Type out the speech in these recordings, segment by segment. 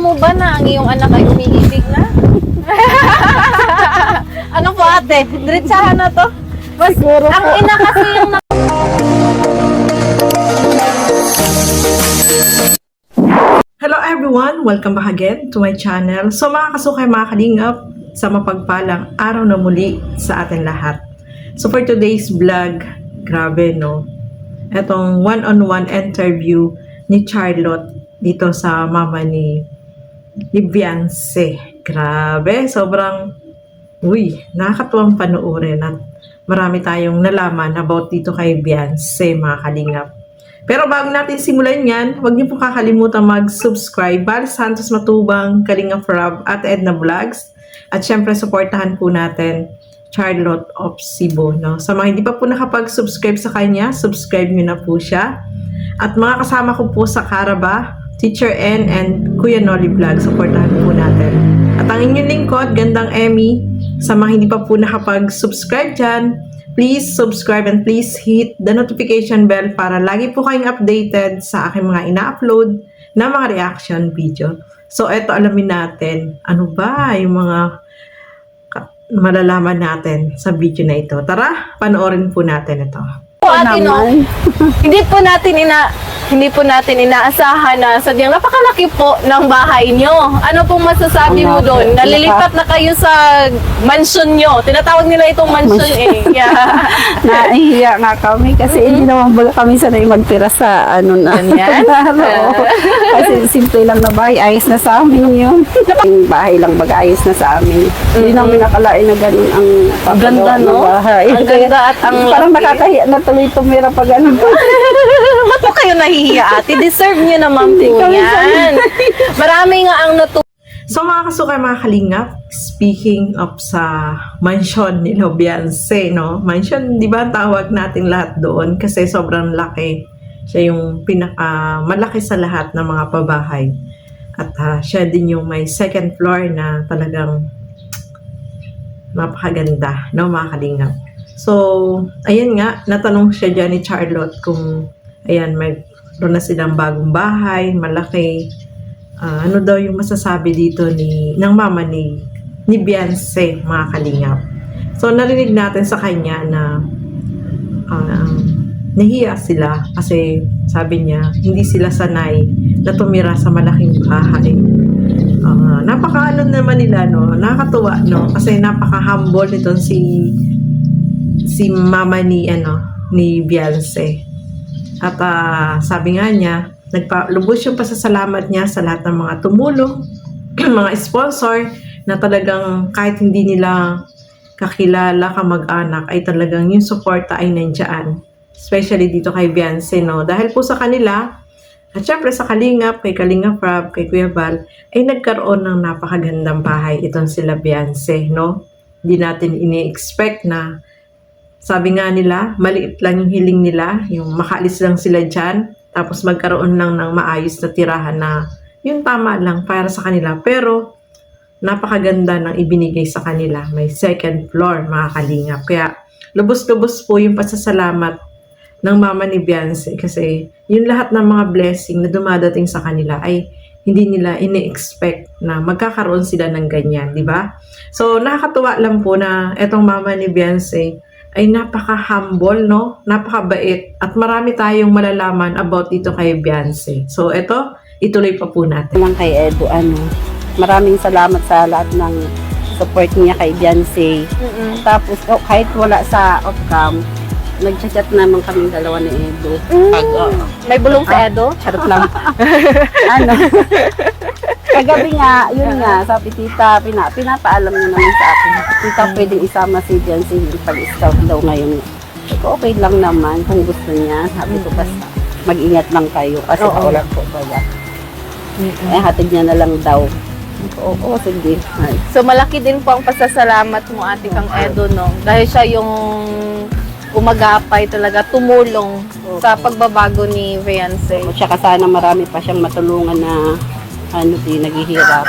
mo ba na ang iyong anak ay umiibig na? Ano po ate? Diretsahan na to? Siguro Ang po. ina kasi yung Hello everyone! Welcome back again to my channel. So mga kasukay, mga kalingap, sa mapagpalang araw na muli sa atin lahat. So for today's vlog, grabe no, etong one-on-one interview ni Charlotte dito sa mama ni Beyonce. Grabe, sobrang nakakatuwang panoorin at marami tayong nalaman about dito kay Beyonce, mga kalingap. Pero bago natin simulan yan, huwag niyo po kakalimutan mag-subscribe. Bal Santos Matubang, Kalingap Rob, at Edna Vlogs. At syempre, supportahan po natin Charlotte of Cebu. No? Sa mga hindi pa po nakapag-subscribe sa kanya, subscribe niyo na po siya. At mga kasama ko po sa Caraba, Teacher N and Kuya Nolly Vlog, supportahan po natin. At ang inyong lingkod, Gandang Emmy, sa mga hindi pa po nakapag-subscribe dyan, please subscribe and please hit the notification bell para lagi po kayong updated sa aking mga ina-upload na mga reaction video. So, eto alamin natin, ano ba yung mga malalaman natin sa video na ito. Tara, panoorin po natin ito. po ate no, hindi po natin inaasahan na sadyang napakalaki po ng bahay nyo. Ano pong masasabi mo doon? Nalilipat na kayo sa mansion nyo. Tinatawag nila itong mansion eh. Yeah. Nahihiya nga kami kasi hindi naman baga kami sanay magtira sa ano na. Ganyan? Oo. Kasi simple lang na bahay, ayos na sa amin yun. Yung bahay lang baga ayos na sa amin. Hindi namin nakalain na ganun ang Ganda, papagawa ng no? bahay. Ang ganda at ang parang laki. nakakahiya na tuloy tumira pag ano. Ba't po kayo nahihiya ate? Deserve nyo naman po kami yan. Marami nga ang So mga kasukay, mga kalingap, speaking of sa mansion ni Beyonce, no? Mansion, di ba ang tawag natin lahat doon kasi sobrang laki. Siya yung malaki sa lahat ng mga pabahay. At siya din yung may second floor na talagang napakaganda, no mga kalingap. So, ayan nga, natanong siya dyan ni Charlotte kung, ayan, mayroon na silang bagong bahay, malaki. Ano daw yung masasabi dito ng mama ni Beyonce, mga kalingap. So, narinig natin sa kanya na nahiya sila kasi sabi niya, hindi sila sanay na tumira sa malaking bahay. Napaka-ano naman nila, no? Nakakatuwa, no? Kasi napaka-humble nito si mama ni Beyonce. At sabi nga niya, lubos yung pasasalamat niya sa lahat ng mga tumulong, mga sponsor na talagang kahit hindi nila kakilala, kamag-anak, ay talagang yung suporta ay nandiyan. Especially dito kay Beyonce, no? Dahil po sa kanila, at syempre sa Kalingap, kay Kalingap Rob, kay Kuya Val, ay nagkaroon ng napakagandang bahay itong sila Beyonce, no? Hindi natin ini-expect na, sabi nga nila, maliit lang yung hiling nila, yung makaalis lang sila dyan, tapos magkaroon lang ng maayos na tirahan na yung tama lang para sa kanila. Pero, napakaganda ng ibinigay sa kanila. May second floor, mga kalingap. Kaya, lubos-lubos po yung pasasalamat ng mama ni Beyonce kasi yung lahat ng mga blessing na dumadating sa kanila ay hindi nila ini-expect na magkakaroon sila ng ganyan, di ba? So, nakakatuwa lang po na etong mama ni Beyonce ay napaka-humble, no? Napakabait. At marami tayong malalaman about dito kay Beyonce. So, ituloy pa po natin. Lang kay Edo, maraming salamat sa lahat ng support niya kay Beyonce. Tapos, kahit wala sa off-cam, nag-chat naman kaming dalawa ni Edo. may bulong sa Edo? Charot lang. Kagabi nga, yun nga, sabi tita, pinapaalam niya naman sa akin. Tita, pwedeng isama si Beyonce pag-scout daw ngayon. So, okay lang naman kung gusto niya. Sabi ko, basta mag-ingat lang kayo kasi paulan po pala. Hatid niya na lang daw. Oo, sige. So malaki din po ang pasasalamat mo ate kang Edo, no? Dahil siya yung umagapay talaga, tumulong sa pagbabago ni Beyonce. O siya sana marami pa siyang matulungan na naghihirap.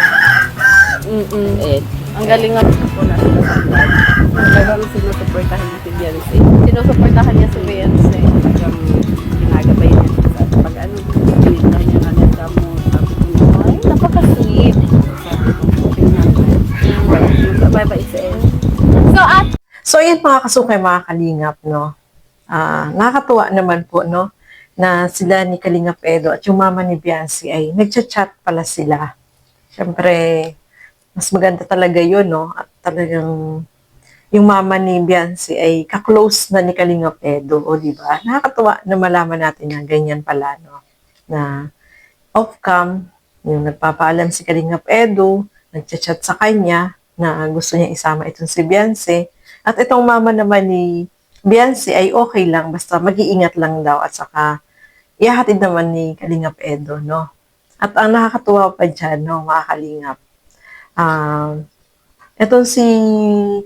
Ang galing nga po na sinusupport. Talagang sinusuportahan niya si Beyonce. Sinusuportahan niya si Beyonce. Talagang ginagabay niya sa pag-ano, pinignan niya na ng gamot. Ay, napaka-sweet. So, ayan mga kasukay, mga kalingap, no? Nakakatuwa naman po, no? Na sila ni Kalingap Edo at yung mama ni Biancy ay nagchat-chat pala sila. Siyempre, mas maganda talaga yun, no? At talagang yung mama ni Biancy ay kaklose na ni Kalingap Edo, o di ba? Nakakatuwa na malaman natin na ganyan pala, no? Na off-cam, yung nagpapaalam si Kalingap Edo, nagchat-chat sa kanya na gusto niya isama itong si Biancy. At itong mama naman ni Biancy ay okay lang, basta mag-iingat lang daw at saka ihahatid naman ni Kalingap Edo, no? At ang nakakatuwa pa dyan, no, mga Kalingap, etong si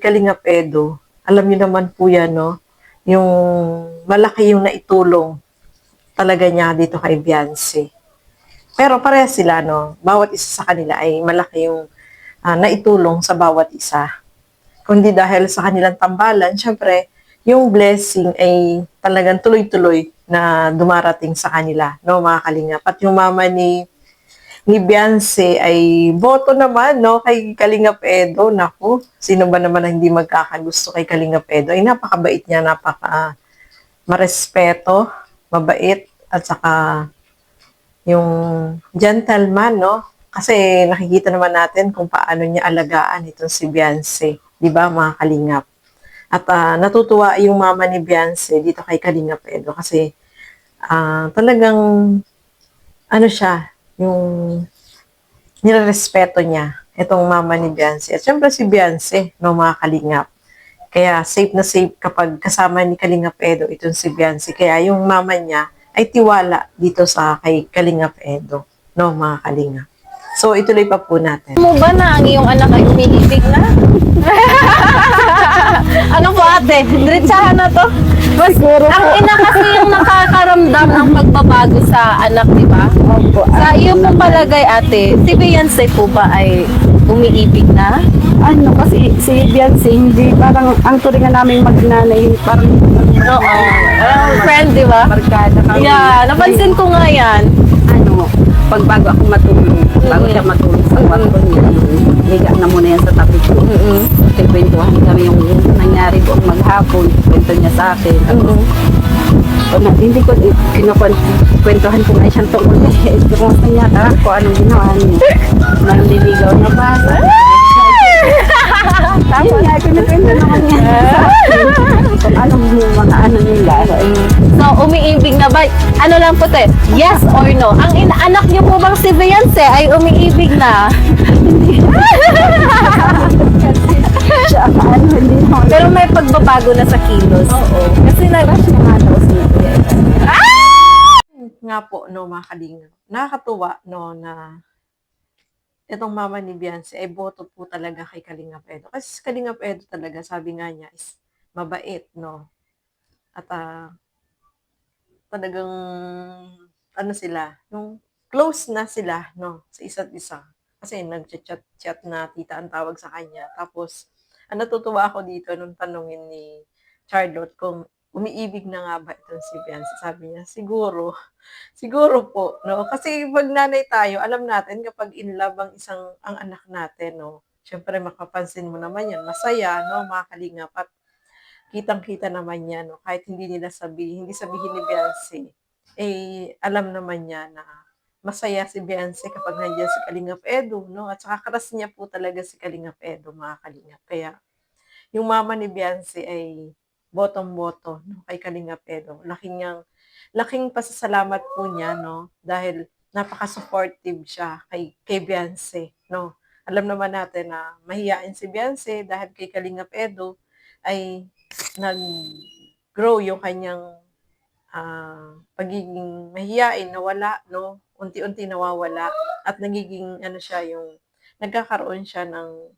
Kalingap Edo, alam niyo naman po yan, no? Yung malaki yung naitulong talaga niya dito kay Biancy. Pero parehas sila, no? Bawat isa sa kanila ay malaki yung naitulong sa bawat isa. Kundi dahil sa kanilang tambalan, syempre, yung blessing ay talagang tuloy-tuloy na dumarating sa kanila, no, mga kalingap. At yung mama ni Beyonce ay boto naman, no, kay Kalingap Edo. Naku, sino ba naman ang hindi magkakagusto kay Kalingap Edo? Ay, napakabait niya, marespeto, mabait, at saka yung gentleman, no? Kasi nakikita naman natin kung paano niya alagaan itong si Beyonce, di ba, mga kalingap? At natutuwa yung mama ni Beyonce dito kay Kalingap Edo kasi talagang ano siya, yung nirerespeto niya itong mama ni Beyonce. At syempre si Beyonce, no, mga kalingap. Kaya safe na safe kapag kasama ni Kalingap Edo itong si Beyonce. Kaya yung mama niya ay tiwala dito sa kay Kalingap Edo, no, mga kalingap. So ituloy pa po natin. Mo ba na ang iyong anak ay umiibig na? Ano po ate? Diretsahan na to? Siguro Ang ina kasi yung nakakaramdam ng pagbabago sa anak, di ba? Opo. Sa iyo po palagay ate, si Beyonce po ba ay umiibig na? Ano kasi si Biancy, hindi parang ang turingan namin magnanay, parang Oo. Friend, di ba? barkada kami. Yeah, napansin ko nga yan. Ano, pag bago ako matulog, bago siya matulog sa kwarto niya, higa na muna yan sa tabi ko. Kwentuhan kami yung nangyari buong maghapon, kwento niya sa akin. Hindi ko kinukwentuhan ko nga siyang tungkol eh. Kumusta niya ka? Kung anong ginawa niya. Nanliligaw na ba? Tapos nga, kinukwento naman niya sa akin. Kung anong mga ano nila. So, umiibig na ba? Ano lang po te? Yes or no? Ang inaanak niyo po bang si Beyonce ay umiibig na? Siya, ano, hindi naman. Pero may pagbabago na sa kilos. Oo. Kasi Rush na nga daw si Kuya. Nga po, no, mga kalingap. Nakakatuwa, no, na itong mama ni Beyonce ay boto po talaga kay Kalingap Edo. Kasi si Kalingap Edo talaga, sabi nga niya, is mabait, no? At talagang, ano sila, yung close na sila, no, sa isa't isa. Kasi nag-chat na tita ang tawag sa kanya. Tapos, natutuwa ako dito nung tanungin ni Charlotte kung umiibig na nga ba itong si Beyonce. Sabi niya, siguro. Siguro po, no? Kasi pag nanay tayo, alam natin kapag in love ang anak natin, no? Siyempre, makapansin mo naman yan, masaya, no, mga kalingap. At kitang-kita naman yan, no? Kahit hindi sabihin ni Beyonce, eh, alam naman niya na masaya si Beyonce kapag nandiyan si Kalingap Edo, no? At saka karas niya po talaga si Kalingap Edo, mga kalingap. Kaya, yung mama ni Beyonce ay botong-boto, no, kay Kalingap Edo. Laking pasasalamat po niya, no, dahil napaka-supportive siya kay Beyonce, no. Alam naman natin na mahiyain si Beyonce dahil kay Kalingap Edo ay nag-grow yung kanyang pagiging mahiyain, nawala, no, unti-unti nawawala at nagiging ano siya yung nagkakaroon siya ng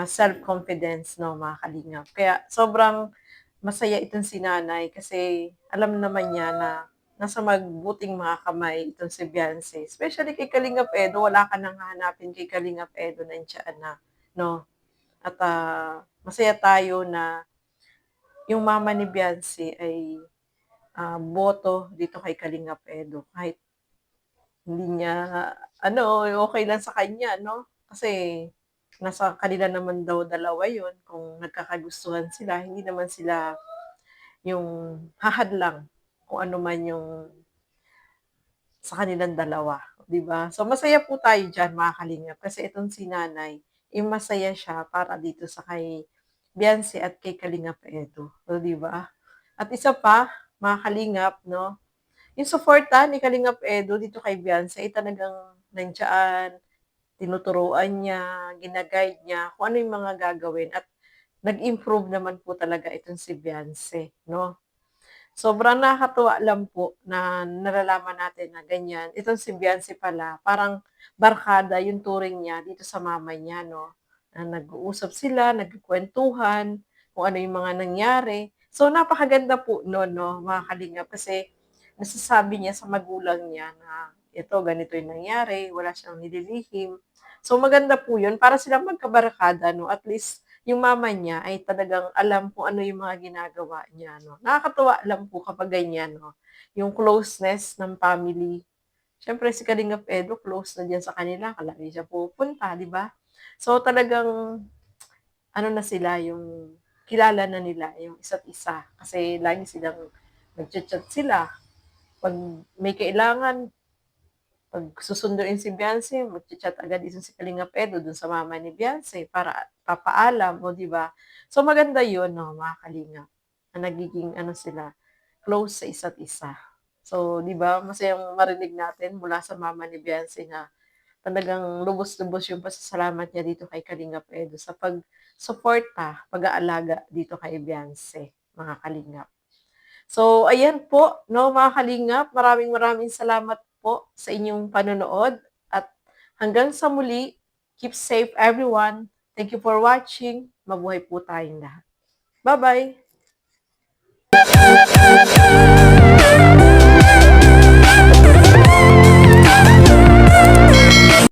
self-confidence, no, mga kalingap. Kaya sobrang masaya itong si nanay kasi alam naman niya na nasa magbuting mga kamay itong si Beyonce. Especially kay Kalingap Edo, wala ka nang hahanapin kay Kalingap Edo na na, no? At masaya tayo na yung mama ni Beyonce ay boto dito kay Kalingap Edo. Kahit hindi niya, ano, okay lang sa kanya, no? Kasi nasa kanila naman daw dalawa yun, kung nagkakagustuhan sila, hindi naman sila yung hahadlang kung ano man yung sa kanilang dalawa, 'di ba? So masaya po tayo diyan mga kalingap kasi itong si nanay, masaya siya para dito sa kay Biancy at kay Kalingap Edo, o 'di ba? At isa pa, mga kalingap 'no, yung suporta ni Kalingap Edo dito kay Biancy ay talagang nandiyan, tinuturuan niya, gina-guide niya kung ano yung mga gagawin at nag-improve naman po talaga itong si Biancy 'no. Sobrang nakakatuwa lang po na nalalaman natin na ganyan. Itong si Biancy pala, parang barkada yung turing niya dito sa mama niya, no? Na nag-uusap sila, nagkukwentuhan, kung ano yung mga nangyari. So, napakaganda po noon, no, mga kalingap, kasi nasasabi niya sa magulang niya na ito, ganito yung nangyari, wala siyang nililihim. So, maganda po yun para silang magkabarkada, no? At least, yung mama niya ay talagang alam kung ano yung mga ginagawa niya, no. Nakakatuwa lang po kapag ganyan, no, yung closeness ng family. Siyempre si Kalingap Edo close na diyan sa kanila, lagi siya pumupunta, 'di ba? So talagang ano na sila, yung kilala na nila yung isa't isa kasi lagi silang nagcha-chat sila. 'Pag may kailangan, 'pag susunduin si Beyonce, magcha-chat agad din si Kalingap Edo dun sa mama ni Beyonce para papaalam, o 'di ba? So maganda 'yun 'no, mga kalingap, na nagiging ano sila, close sa isa't isa. So 'di ba, masayang marinig natin mula sa mama ni Beyonce na talagang lubos-lubos yung pasasalamat niya dito kay Kalingap Edo sa pagsuporta, pag-aalaga dito kay Beyonce, mga kalingap. So, ayan po, no, mga kalingap, maraming maraming salamat po sa inyong panonood at hanggang sa muli, keep safe everyone. Thank you for watching. Mabuhay po tayong lahat. Bye-bye!